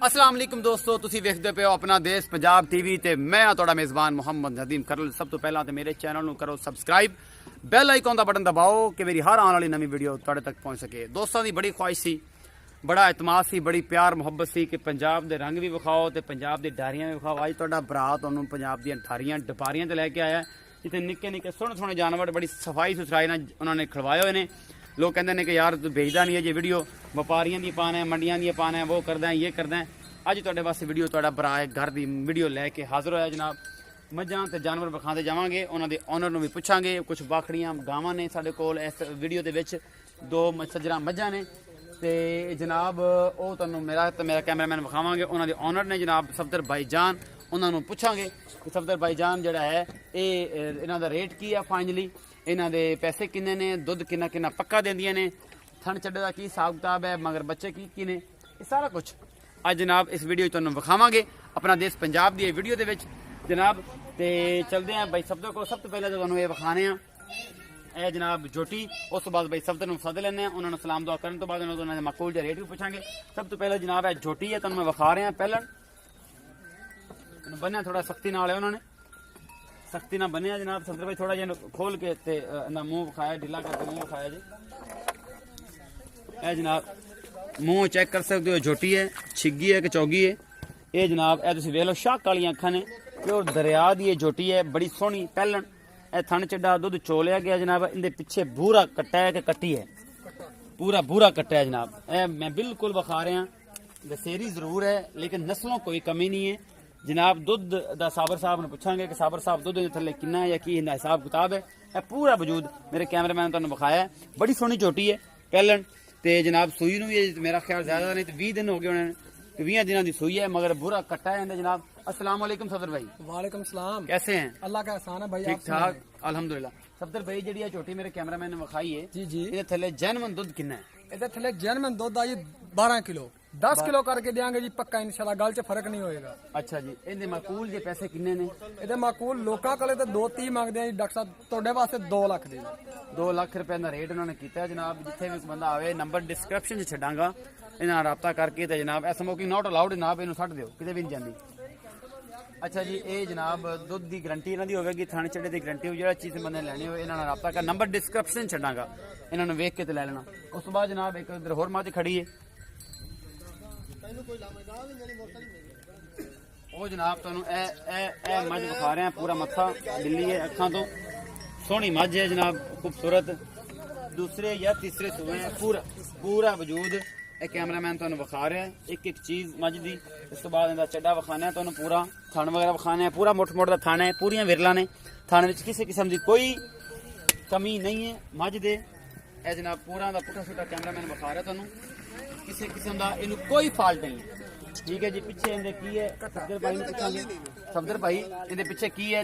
अस्सलाम वालेकुम दोस्तों, तुसी वेखदे पे हो अपना देश पंजाब टीवी ते मैं हाँ तुहाडा मेज़बान मुहम्मद नदीम करल। सब तो पहला तो मेरे चैनल नूं करो सबसक्राइब, बैल आइकॉन का बटन दबाओ कि मेरी हर आने वाली नवी वीडियो तुहाडे तक पहुँच सके। दोस्तों की बड़ी ख्वाहिश सी, बड़ा एतमाद सी, बड़ी प्यार मुहब्बत सी कि पंजाब के रंग भी विखाओ तो पंजाब की डारियां भी विखाओ। अज तुहाडा भरा तुहानूं पंजाब दी डारियां डपारियां ते लैके आया, जिथे निक्के निक्के सोहणे सोहणे जानवर बड़ी सफाई सुथराई नाल उन्होंने खिलवाए हुए ने। लोग कहते हैं कि यार तू भेजदा नहीं है जी वीडियो, व्यापारियों दी पाना है, मंडियां दी पाना है, वो करदा है, ये करदा है। अज तुहाडे वास्ते वीडियो तुहाडा भरा है घर की वीडियो लैके हाजिर होया जनाब। मझां ते जानवर विखाते जावांगे, उन्हां दे ऑनर नूं भी पुछांगे। कुछ बाखड़ियां गावां ने साडे कोल इस वीडियो दे विच, दो सज्जरां मझां ने ते जनाब वो तुहानूं मेरा कैमरामैन विखावांगे। उन्हां दे ऑनर ने जनाब सफदर भाईजान, उन्हां नूं पुछांगे कि सफदर भाईजान जिहड़ा है ये इन्हां दा रेट की है, फाइनली इन्हां दे पैसे किन्ने ने, दुध किन्ना किन्ना पक्का देंदियां ने, थन चड्डे दा की हिसाब किताब है, मगर बच्चे की ने, ये सारा कुछ अज जनाब इस वीडियो तुहानूं विखावांगे अपना देश पंजाब दी वीडियो दे विच जनाब। ते चलदे हैं भाई सफदर को। सब तो पहले तो तुहानूं ये विखाने आ ए जनाब जोटी, उस तो बाद भाई सफदर नूं सद लैने, उन्होंने सलाम दुआ करने तो बाद उन्होंने माकूल जिहा रेट भी पूछांगे। सब तो पहले जनाब है जोटी है, तुहानूं मैं विखा रहा पहलन बन्या थोड़ा सख्ती नाल है, उन्होंने सख्ती ना बनिया जनाब। सफदर भाई थोड़ा जिहा खोल के ते मुंह विखाया, ढिला करके मुंह विखाया जी। ए जनाब मुंह चेक कर सकते हो, झोटी है, छिग्गी है कि चौगी है। ये जनाब ए तुसीं वेख लो, शाक वालियां अखां ने, प्योर दरिया दी ये झोटी है, बड़ी सोहनी पहलन। ए थन चड्डा दुध चोलिया गया जनाब। इनके पीछे भूरा कट्टा है कि कट्टी है, पूरा भूरा कट्टा है जनाब। ए मैं बिल्कुल विखा रहा, दसेरी जरूर है लेकिन नस्लों कोई कमी नहीं है जनाब। दुध दा साबर साहब ने पूछांगे कि साबर साहब दुध थले कितना है या की इनका हिसाब किताब है। पूरा वजूद मेरे कैमरामैन ने तुहानूं विखाया। बड़ी सोहनी झोटी है पहलन ते जनाब। सूई नूं भी मेरा ख्याल ज्यादा नहीं तो 20 दिन हो गए उन्होंने, 20 दिनों की सूई है, मगर बुरा कट्टा है जनाब। अस्सलाम वालेकुम सफदर भाई। वालेकुम सलाम। कैसे हैं? अल्लाह का एहसान है भाई। ठीक ठाक अल्हम्दुलिल्लाह। सफदर भाई जी झोटी मेरे कैमरामैन ने विखाई है जी जी, ये थले जैनवन दुध कितना है? ਇਹਦੇ ਥੱਲੇ ਜੈਨੂਇਨ ਦੁੱਧ ਆ ਜੀ 12 ਕਿਲੋ, 10 ਕਿਲੋ ਕਰਕੇ ਦੇਾਂਗੇ ਜੀ ਪੱਕਾ ਇਨਸ਼ਾਅੱਲਾ, ਗੱਲ 'ਚ ਫਰਕ ਨਹੀਂ ਹੋਏਗਾ। अच्छा जी, इनके माकूल जे पैसे किन्ने ने? ਇਹਦੇ ਮਾਕੂਲ ਲੋਕਾਂ ਕੋਲੇ ਤੇ 2-30 ਮੰਗਦੇ ਆ ਜੀ ਡਾਕਟਰ ਸਾਹਿਬ, ਤੁਹਾਡੇ ਵਾਸਤੇ 2 ਲੱਖ ਦੇ। 2 लाख रुपए का रेट उन्होंने किया जनाब। जिथे भी बंदा आवे नंबर डिस्क्रिप्शन च छड़ांगा, इन्हां रब्ता करके ते जनाब ए स्मोकिंग नॉट अलाउड जनाब, इन्हू छड्ड दिओ, किते भी नहीं जांदी। अच्छा जी, ये जनाब दुध की गारंटी इन्हां दी होवेगी, थाने चढ़े की गारंटी हो, जिहड़ा चीज़ बंदे लैनी हो इन्हां नाल रब्ता कर, नंबर डिस्क्रिप्शन छड्डांगा, इन्हां नूं वेख के ते लै लेना। उस तो बाद जनाब एक इधर होर मझ खड़ी है, वो जनाब तुहानूं ए मझ विखा रहे हैं। पूरा मत्था बिल्ली है, अखां तो सोहनी मझ है जनाब, खूबसूरत, दूसरे या तीसरे सूबे हैं, पूरा वजूद ए कैमरामैन तुहानूं विखा रहा है एक एक चीज़ मझ दी। इस तो बाद इहदा चड्डा विखाना है तुहानूं, पूरा थण वगैरह विखाना है, पूरा मुठ मुठ दा थण है, पूरियां विरला ने, थण विच किसी किस्म की कोई कमी नहीं है मझ दे। ए जनाब पूरा दा पुट्ठा सुट्ठा कैमरामैन विखा रहा तुहानूं, किसी किस्म का इनू कोई फॉल्ट नहीं है। ठीक है जी। पीछे इनके की है सफदर भाई ने पूछांगे, सफदर भाई इनके पीछे की है,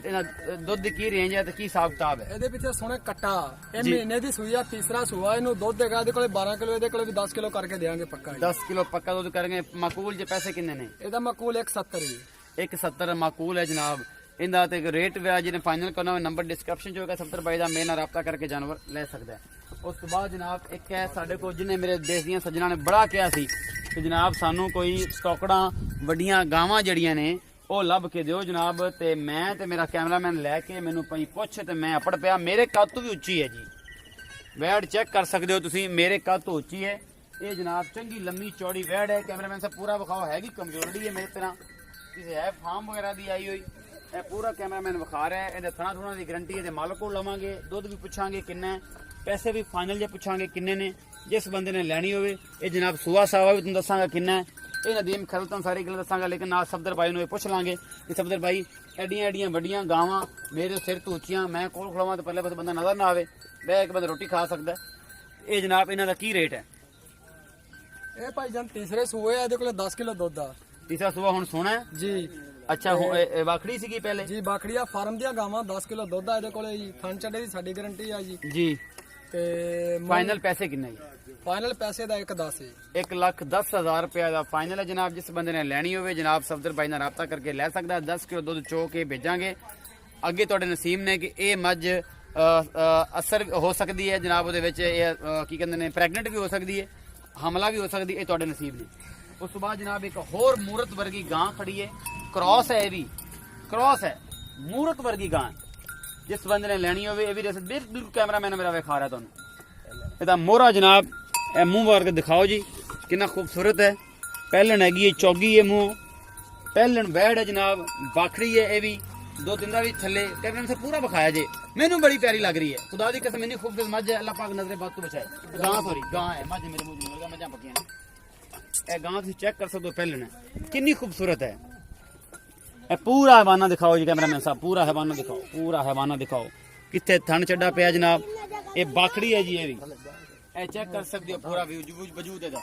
दुध की रेंज है, की हिसाब किताब है? ਇਹਦੇ ਪਿੱਛੇ ਸੋਹਣੇ ਕੱਟਾ, ਇਹ ਮਹੀਨੇ ਦੀ ਸੂਈ ਆ, ਤੀਸਰਾ ਸੂਆ, ਇਹਨੂੰ ਦੁੱਧ ਦੇਗਾ ਇਹਦੇ ਕੋਲੇ 12 ਕਿਲੋ, ਇਹਦੇ ਕੋਲੇ ਵੀ 10 ਕਿਲੋ ਕਰਕੇ ਦੇਾਂਗੇ ਪੱਕਾ ਜੀ। 10 किलो पक्का दुध करेंगे। माकूल जे पैसे किन्ने ने? ਇਹਦਾ ਮਾਕੂਲ 170 ਜੀ। 170 माकूल है जनाब। इनका तो रेट जिन्हें फाइनल करना हो, नंबर डिस्क्रिप्शन जो होगा सफदर भाई का, मेरे नाल रब्ता करके जानवर ले सकता है। उस तो बाद जनाब एक है साढ़े को, जिन्हें मेरे देश दियां सज्जना ने बड़ा कहा सी कि जनाब सानू कोई स्टॉकड़ा वड्डियां गावां जड़ियां ने वो लभ के दिओ जनाब। ते मैं ते मेरा कैमरामैन लैके मैनू पई पुछ ते मैं अपड़ पिया, मेरे कद तो भी उच्ची है जी, वैड चेक कर सकते हो तुसीं, मेरे कद तो उच्ची है ये जनाब। चंगी लम्मी चौड़ी वैड है, कैमरामैन साहब पूरा विखाओ, हैगी कमजोरी है मेरी तरह, किसी है फार्म वगैरह की आई हुई, पूरा कैमरामैन विखा रहा है। ये थणा थुणा की गारंटी है, मालक को लवांगे, दुध भी पुछांगे किन्ना है, पैसे भी फाइनल जे पुछांगे किन्ने ने, जिस बंदे ने लैनी होवे। ये जनाब सुआ सावा भी तुम दसांगा किन्ना है, ये नदीम खरल तुम सारी गल दसांगा, लेकिन नाल सफदर भाई नूं पुछ लांगे कि सफदर भाई एडियां एडियां वड्डियां गावां मेरे सिर तो उच्चियां, मैं कोल खड़ोवां तो पहले पासे बंदा नजर ना आवे, वह एक बंदा रोटी खा सकदा है। ये जनाब इन्हां दा की रेट है? ਇਹ ਭਾਈ ਜਾਨ ਤੀਸਰੇ ਸੂਏ ਆ, ਇਹਦੇ ਕੋਲੇ 10 ਕਿਲੋ ਦੁੱਧ ਆ। तीसरा सुबह हुण सोना है ਜੀ अच्छा। वाखड़ी सी पहले ਜੀ, ਬਾਖੜੀਆ ਫਾਰਮ ਦੀਆਂ ਗਾਵਾਂ 10 ਕਿਲੋ ਦੁੱਧ ਆ ਇਹਦੇ ਕੋਲੇ ਜੀ, ਥਣ ਚੱਡੇ ਦੀ ਸਾਡੀ ਗਾਰੰਟੀ ਆ ਜੀ। जी। ਤੇ फाइनल पैसे किन्ने जी? ਫਾਈਨਲ ਪੈਸੇ ਦਾ 1.10 ਹੈ। 1,10,000 रुपया का फाइनल है जनाब। जिस बंदे ने लैनी हो जनाब सफदर भाई नाल रब्ता करके लै सकता है। 10 किलो दुध चो के भेजांगे अगे तुहाडे नसीब ने कि ये मझ असर हो सकती है जनाब, वो की कहते हैं प्रैगनेंट भी हो सकती है, हमला भी हो सकती है, ये तुहाडे नसीब ने। ਉਸ ਤੋਂ ਬਾਅਦ ਜਨਾਬ ਇੱਕ ਹੋਰ ਮੂਰਤ ਵਰਗੀ ਗਾਂ ਖੜੀ ਹੈ, ਕ੍ਰਾਸ ਹੈ, ਇਹ ਵੀ ਕ੍ਰਾਸ ਹੈ, ਮੂਰਤ ਵਰਗੀ ਗਾਂ। ਜਿਸ ਬੰਦੇ ਨੇ ਲੈਣੀ ਹੋਵੇ ਇਹ ਵੀ ਰਸ ਬਿਲਕੁਲ ਕੈਮਰਾਮੈਨ ਮੇਰਾ ਵਿਖਾ ਰਿਹਾ ਤੁਹਾਨੂੰ। ਇਹਦਾ ਮੋਹਰਾ ਜਨਾਬ ਇਹ ਮੂੰਹ ਵਰਗਾ ਦਿਖਾਓ ਜੀ, ਕਿੰਨਾ ਖੂਬਸੂਰਤ ਹੈ। ਪਹਿਲਣ ਹੈਗੀ ਹੈ, ਚੌਗੀ ਹੈ ਮੂੰਹ, ਪਹਿਲਣ ਵੈੜ ਹੈ ਜਨਾਬ, ਬਾਖੜੀ ਹੈ, ਇਹ ਵੀ ਦੁੱਧ ਦਿੰਦਾ ਵੀ ਥੱਲੇ। ਕੈਮਰਾਮੈਨ ਸੇ ਪੂਰਾ ਵਿਖਾਇਆ ਜੇ, ਮੈਨੂੰ ਬੜੀ ਪਿਆਰੀ ਲੱਗ ਰਹੀ ਹੈ। ਖੁਦਾ ਦੀ ਕਸਮ ਇੰਨੀ ਖੂਬਸੂਰਤ ਮੱਝ ਹੈ, ਅੱਲਾਹ ਪਾਕ ਨਜ਼ਰੇ ਬਾਤ ਤੋਂ ਬਚਾਏ। ਗਾਂ ਸੋਰੀ ਗਾਂ ਹੈ, ਮੱਝ ਮੇਰੇ ਮੂੰਹ ਨਹੀਂ, ਮੱਝਾਂ ਪੱਕੀਆਂ ਨੇ। ਇਹ ਗਾਂ ਤੁਸੀਂ ਚੈੱਕ ਕਰ ਸਕਦੇ ਹੋ, ਪਹਿਲਣ ਹੈ, ਕਿੰਨੀ ਖੂਬਸੂਰਤ ਹੈ। ਇਹ ਪੂਰਾ ਹਵਾਨਾ ਦਿਖਾਓ ਜੀ ਕੈਮਰਾਮੈਨ ਸਾਹਿਬ, ਪੂਰਾ ਹਵਾਨਾ ਦਿਖਾਓ, ਪੂਰਾ ਹਵਾਨਾ ਦਿਖਾਓ, ਕਿੱਥੇ ਥਣ ਚੱਡਾ ਪਿਆ ਜਨਾਬ। ਇਹ ਬਾਖੜੀ ਹੈ ਜੀ, ਇਹ ਵੀ ਇਹ ਚੈੱਕ ਕਰ ਸਕਦੇ ਹੋ ਪੂਰਾ ਵਜੂਦ ਇਹਦਾ।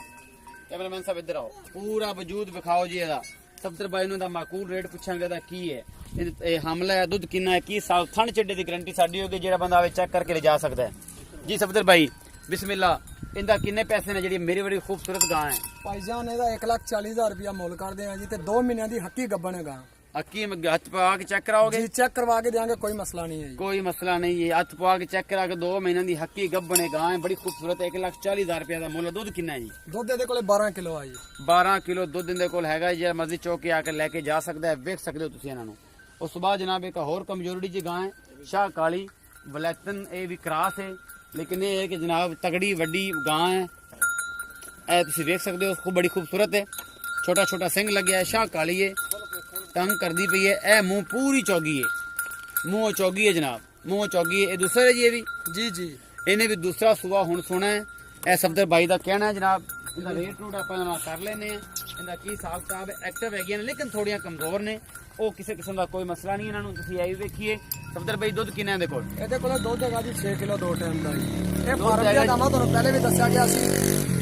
ਕੈਮਰਾਮੈਨ ਸਾਹਿਬ ਇੱਧਰ ਆਓ, ਪੂਰਾ ਵਜੂਦ ਵਿਖਾਓ ਜੀ ਇਹਦਾ। ਸਫਦਰ ਬਾਈ ਨੂੰ ਦਾ ਮਾਕੂਲ ਰੇਟ ਪੁੱਛਾਂਗੇ ਇਹਦਾ ਕੀ ਹੈ, ਇਹ ਹਮਲਾ ਹੈ, ਦੁੱਧ ਕਿੰਨਾ ਹੈ, ਕੀ ਸਾਲ ਥਣ ਚੱਡੇ ਦੀ ਗਰੰਟੀ ਸਾਡੀ ਹੋਗੀ, ਜਿਹੜਾ ਬੰਦਾ ਆਵੇ ਚੈੱਕ ਕਰਕੇ ਲਿਜਾ ਸਕਦਾ ਹੈ ਜੀ। ਸਫਦਰ ਬਾਈ ਬਿਸਮਿਲ੍ਲਾ, ਇਹਦਾ ਕਿੰਨੇ ਪੈਸੇ ਨੇ ਜਿਹੜੀ ਮੇਰੀ ਬੜੀ ਖੂਬਸੂਰਤ ਗਾਂ ਹੈ? ਭਾਈਜਾਨ ਇਹਦਾ 1,40,000 ਰੁਪਇਆ ਮੁੱਲ ਕਰਦੇ ਆ ਜੀ, ਤੇ 2 ਮਹੀਨਿਆਂ ਦੀ ਹੱਕੀ ਗੱਬਣ ਹੈ ਗਾਂ। ਅੱਕੀ ਹੱਥ ਪਾ ਕੇ ਚੈੱਕ ਕਰਾਓਗੇ ਜੀ? ਚੈੱਕ ਕਰਵਾ ਕੇ ਦੇਾਂਗੇ, ਕੋਈ ਮਸਲਾ ਨਹੀਂ ਹੈ ਜੀ। ਕੋਈ ਮਸਲਾ ਨਹੀਂ ਹੈ, ਹੱਥ ਪਾ ਕੇ ਚੈੱਕ ਕਰਾ ਕੇ 2 ਮਹੀਨਿਆਂ ਦੀ ਹੱਕੀ ਗੱਬਣੇ ਗਾਂ ਹੈ, ਬੜੀ ਖੂਬਸੂਰਤ ਹੈ। 1,40,000 ਰੁਪਏ ਦਾ ਮੁੱਲ। ਦੁੱਧ ਕਿੰਨਾ ਹੈ ਜੀ? ਦੁੱਧ ਇਹਦੇ ਕੋਲੇ 12 ਕਿਲੋ ਆ ਜੀ। 12 ਕਿਲੋ ਦੁੱਧ ਇਹਦੇ ਕੋਲ ਹੈਗਾ, ਜਿਹੜਾ ਮਰਜ਼ੀ ਚੌਕ ਕੇ ਆ ਕੇ ਲੈ ਕੇ ਜਾ ਸਕਦਾ ਹੈ, ਵੇਖ ਸਕਦੇ ਹੋ ਤੁਸੀਂ ਇਹਨਾਂ ਨੂੰ। ਉਸ ਤੋਂ ਬਾਅਦ ਜਨਾਬ ਇੱਕ ਹੋਰ ਕਮਜ਼ੋਰੀ ਜੀ ਗਾਂ ਹੈ, ਸ਼ਾਹ ਕਾਲੀ ਵਲੈਤਨ, ਇਹ ਵੀ ਕ੍ਰਾਸ ਹੈ, ਲੇਕਿਨ ਇਹ ਹੈ ਕਿ ਜਨਾਬ ਤਗੜੀ ਵੱਡੀ ਗਾਂ ਹੈ। ਇਹ ਤੁਸੀਂ ਵੇਖ ਸਕਦੇ ਹੋ, ਬੜੀ ਖੂਬਸੂਰਤ ਹੈ, ਛੋਟਾ ਛੋਟਾ ਸਿੰਘ ਲੱਗਿਆ ਹੈ, ਸ਼ਾਹ ਕਾਲੀ ਹੈ, ਤੰਗ ਕਰਦੀ ਪਈ ਹੈ। ਇਹ ਮੂੰਹ ਪੂਰੀ ਚੌਗੀ ਹੈ, ਮੂੰਹ ਚੌਗੀ ਹੈ ਜਨਾਬ, ਮੂੰਹ ਚੌਗੀ ਹੈ। ਇਹ ਦੂਸਰਾ ਜੀ, ਇਹ ਵੀ ਜੀ ਇਹਨੇ ਵੀ ਦੂਸਰਾ ਸੂਆ ਹੁਣ ਸੁਣਾ ਹੈ। ਇਹ ਸਫਦਰ ਬਾਈ ਦਾ ਕਹਿਣਾ ਹੈ ਜਨਾਬ। ਇਹਦਾ ਰੇਟ ਰੂਟ ਆਪਾਂ ਨਾਲ ਕਰ ਲੈਨੇ ਆ, ਇਹਦਾ ਕੀ ਹਿਸਾਬ ਕਿਤਾਬ ਹੈ। ਐਕਟਿਵ ਹੈਗੀਆਂ ਨੇ ਲੇਕਿਨ ਥੋੜੀਆਂ ਕਮਜ਼ੋਰ ਨੇ, ਉਹ ਕਿਸੇ ਕਿਸਮ ਦਾ ਕੋਈ ਮਸਲਾ ਨਹੀਂ ਇਹਨਾਂ ਨੂੰ। ਤੁਸੀਂ ਇਹ ਵੀ ਵੇਖੀਏ ਸਫਦਰ ਬਾਈ ਦੁੱਧ ਕਿੰਨਾ ਇਹਦੇ ਕੋਲ? ਇਹਦੇ ਕੋਲ ਦੁੱਧ ਹੈਗਾ ਜੀ 6 ਕਿਲੋ 2 ਟਾਈਮ ਦਾ ਜੀ। ਇਹ ਫਾਰਮ ਦਾ ਕੰਮ ਤੁਹਾਨੂੰ ਪਹਿਲੇ ਵੀ ਦੱਸਿਆ ਗਿਆ ਸੀ,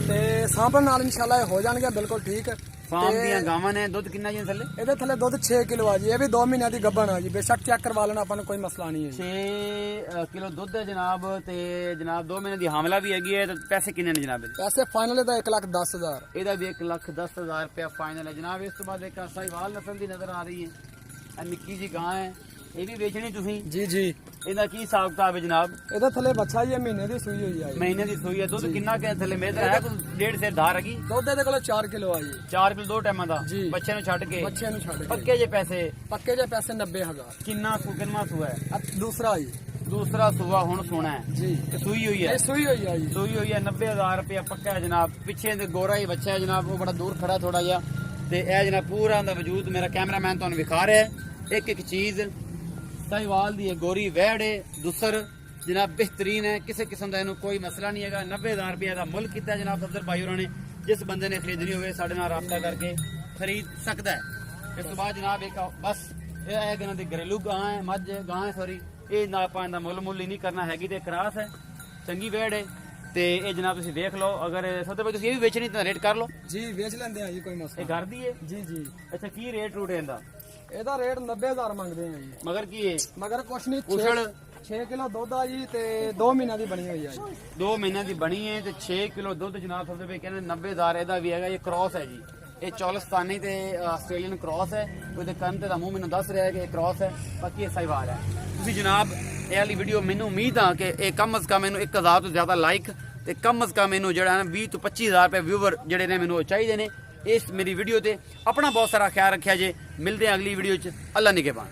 ਤੇ ਸਾਂਭਣ ਨਾਲ ਇਨਸ਼ਾਅੱਲਾ ਇਹ ਹੋ ਜਾਣਗੇ ਬਿਲਕੁਲ ਠੀਕ। ਫਾਰਮ ਦੀਆਂ ਗਾਵਾਂ ਨੇ। ਦੁੱਧ ਕਿੰਨਾ ਜੀ ਥੱਲੇ? ਇਹਦੇ ਥੱਲੇ ਦੁੱਧ 6 ਕਿਲੋ ਆ ਜੀ। ਇਹ ਵੀ 2 ਮਹੀਨਿਆਂ ਦੀ ਗੱਭਣ ਆ ਜੀ, ਬੇਸ਼ੱਕ ਚੈੱਕ ਕਰਵਾ ਲੈਣਾ, ਆਪਾਂ ਨੂੰ ਕੋਈ ਮਸਲਾ ਨਹੀਂ ਹੈ। 6 ਕਿਲੋ ਦੁੱਧ ਹੈ ਜਨਾਬ, ਤੇ ਜਨਾਬ 2 ਮਹੀਨੇ ਦੀ ਹਾਮਲਾ ਵੀ ਹੈਗੀ ਹੈ। ਤੇ ਪੈਸੇ ਕਿੰਨੇ ਨੇ ਜਨਾਬ ਇਹਦੇ? ਪੈਸੇ ਫਾਈਨਲ ਇਹਦਾ 1,10,000। ਇਹਦਾ ਵੀ 1,10,000 ਰੁਪਇਆ ਫਾਈਨਲ ਹੈ ਜਨਾਬ। ਇਸ ਤੋਂ ਬਾਅਦ ਇੱਕ ਸਾਹੀਵਾਲ ਨਸਲ ਦੀ ਨਜ਼ਰ ਆ ਰਹੀ ਹੈ, ਇਹ ਨਿੱਕੀ ਜੀ ਗਾਂ ਹੈ, ਇਹ ਵੀ ਵੇਚਣੀ ਤੁਸੀਂ? ਜੀ। ਇਹਦਾ ਕੀ ਹਿਸਾਬ ਕਿਤਾਬ ਹੈ ਜਨਾਬ? ਇਹਦਾ ਥੱਲੇ ਬੱਚਾ ਜੀ, ਮਹੀਨੇ ਦੀ ਸੂਈ ਹੋਈ ਆ ਜੀ। ਮਹੀਨੇ ਦੀ ਸੂਈ ਹੈ। ਦੁੱਧ ਕਿੰਨਾ ਕਿ ਥੱਲੇ ਮੇਰਾ ਹੈ? ਕੋਈ 1.5 ਸੇਰ ਧਾਰ ਹੈਗੀ? ਦੁੱਧ ਇਹਦੇ ਕੋਲ 4 ਕਿਲੋ ਆ ਜੀ। 4 ਕਿਲੋ 2 ਟਾਈਮਾਂ ਦਾ ਬੱਚੇ ਨੂੰ ਛੱਡ ਕੇ? ਪੱਕੇ ਜੇ ਪੈਸੇ? ਪੱਕੇ ਜੇ ਪੈਸੇ 90,000। ਕਿੰਨਾ ਸੂਆ ਹੈ? ਦੂਸਰਾ ਜੀ, ਦੂਸਰਾ ਸੂਆ ਹੁਣ ਸੋਣਾ ਹੈ ਜੀ। ਤੇ ਸੂਈ ਹੋਈ ਹੈ? ਸੂਈ ਹੋਈ ਆ ਜੀ। ਸੂਈ ਹੋਈ ਹੈ। 90,000 ਰੁਪਇਆ ਪੱਕਾ ਹੈ ਜਨਾਬ। ਪਿੱਛੇ ਤੇ ਗੋਰਾ ਹੀ ਬੱਚਾ ਹੈ ਜਨਾਬ, ਉਹ ਬੜਾ ਦੂਰ ਖੜਾ ਥੋੜਾ ਜਿਹਾ। ਤੇ ਇਹ ਜਨਾਬ ਪੂਰਾ ਦਾ ਵਜੂਦ ਮੇਰਾ ਕੈਮਰਾਮੈਨ ਤੁਹਾਨੂੰ ਵਿਖਾ ਰਿਹਾ ਹੈ। ਇੱਕ ਇੱਕ ਚੀਜ਼ ਸਾਹੀਵਾਲ ਦੀ ਹੈ, ਗੋਰੀ ਵੈੜ ਹੈ, ਦੁਸਰ ਜਨਾਬ ਬਿਹਤਰੀਨ ਹੈ, ਕਿਸੇ ਕਿਸਮ ਦਾ ਇਹਨੂੰ ਕੋਈ ਮਸਲਾ ਨਹੀਂ ਹੈਗਾ। 90,000 ਰੁਪਏ ਦਾ ਮੁੱਲ ਕੀਤਾ ਜਨਾਬ ਸਫਦਰ ਭਾਈ ਹੋਰਾਂ ਨੇ। ਜਿਸ ਬੰਦੇ ਨੇ ਖਰੀਦਣੀ ਹੋਵੇ ਸਾਡੇ ਨਾਲ ਰਾਬਤਾ ਕਰਕੇ ਖਰੀਦ ਸਕਦਾ ਹੈ। ਇਸ ਤੋਂ ਬਾਅਦ ਜਨਾਬ ਇੱਕ ਬਸ ਇਹ ਹੈ ਇਹਨਾਂ ਦੀ ਘਰੇਲੂ ਗਾਂ ਹੈ, ਮੱਝ ਗਾਂ ਹੈ ਸੌਰੀ, ਇਹ ਨਾ ਆਪਾਂ ਇਹਦਾ ਮੁੱਲ ਹੀ ਨਹੀਂ ਕਰਨਾ ਹੈਗੀ, ਤੇ ਕਰਾਸ ਹੈ, ਚੰਗੀ ਵੈੜ ਹੈ। ਤੇ ਇਹ ਜਨਾਬ ਤੁਸੀਂ ਦੇਖ ਲਓ, ਅਗਰ ਸਫਦਰ ਭਾਈ ਤੁਸੀਂ ਇਹ ਵੀ ਵੇਚਣੀ ਤਾਂ ਰੇਟ ਕਰ ਲਓ ਜੀ। ਵੇਚ ਲੈਂਦੇ ਆ ਜੀ, ਕੋਈ ਮਸਲਾ। ਇਹ ਘਰ ਦੀ ਹੈ ਜੀ। ਅੱਛਾ, ਕੀ ਰੇਟ ਰੂਟ ਇਹਦਾ? ਇਹਦਾ ਰੇਟ 90,000 ਮੰਗਦੇ ਆ ਜੀ। ਮਗਰ ਕੀ ਹੈ? ਮਗਰ ਕੁਛ ਨਹੀਂ, 6 ਕਿਲੋ ਦੁੱਧ ਆ ਜੀ, ਤੇ 2 ਮਹੀਨਿਆਂ ਦੀ ਬਣੀ ਹੋਈ ਆ ਜੀ। 2 ਮਹੀਨਿਆਂ ਦੀ ਬਣੀ ਹੈ ਤੇ 6 ਕਿਲੋ ਦੁੱਧ ਜਨਾਬ ਸਫਦਰ ਭਾਈ ਕਹਿੰਦੇ 90,000 ਇਹਦਾ ਵੀ ਹੈਗਾ। ਇਹ ਕ੍ਰਾਸ ਹੈ ਜੀ, ਇਹ ਚੌਲਸਤਾਨੀ ਤੇ ਆਸਟ੍ਰੇਲੀਅਨ ਕ੍ਰਾਸ ਹੈ। ਉਹਦੇ ਕੰਨ ਤੇ ਦਾ ਮੂੰਹ ਮੈਨੂੰ ਦੱਸ ਰਿਹਾ ਹੈ ਕਿ ਇਹ ਕ੍ਰਾਸ ਹੈ, ਬਾਕੀ ਇਹ ਸਾਹੀਵਾਲ ਹੈ। ਤੁਸੀਂ ਜਨਾਬ ਇਹ ਵਾਲੀ ਵੀਡੀਓ, ਮੈਨੂੰ ਉਮੀਦ ਆ ਕਿ ਇਹ ਕਮ ਅਜ਼ ਕਮ ਇਹਨੂੰ 1,000 ਤੋਂ ਜ਼ਿਆਦਾ ਲਾਈਕ ਤੇ ਕਮ ਅਜ਼ ਕਮ ਇਹਨੂੰ ਜਿਹੜਾ 20 ਤੋਂ 25,000 ਰੁਪਏ ਵਿਊਵਰ ਜਿਹੜੇ ਨੇ ਮੈਨੂੰ ਚਾਹੀਦੇ ਨੇ ਇਸ ਮੇਰੀ ਵੀਡੀਓ ਤੇ। ਆਪਣਾ ਬਹੁਤ ਸਾਰਾ ਖਿਆਲ ਰੱਖਿਆ ਜੇ। ਮਿਲਦੇ ਆ ਅਗਲੀ ਵੀਡੀਓ 'ਚ। ਅੱਲਾ ਨਿਗਹਿਬਾਨ।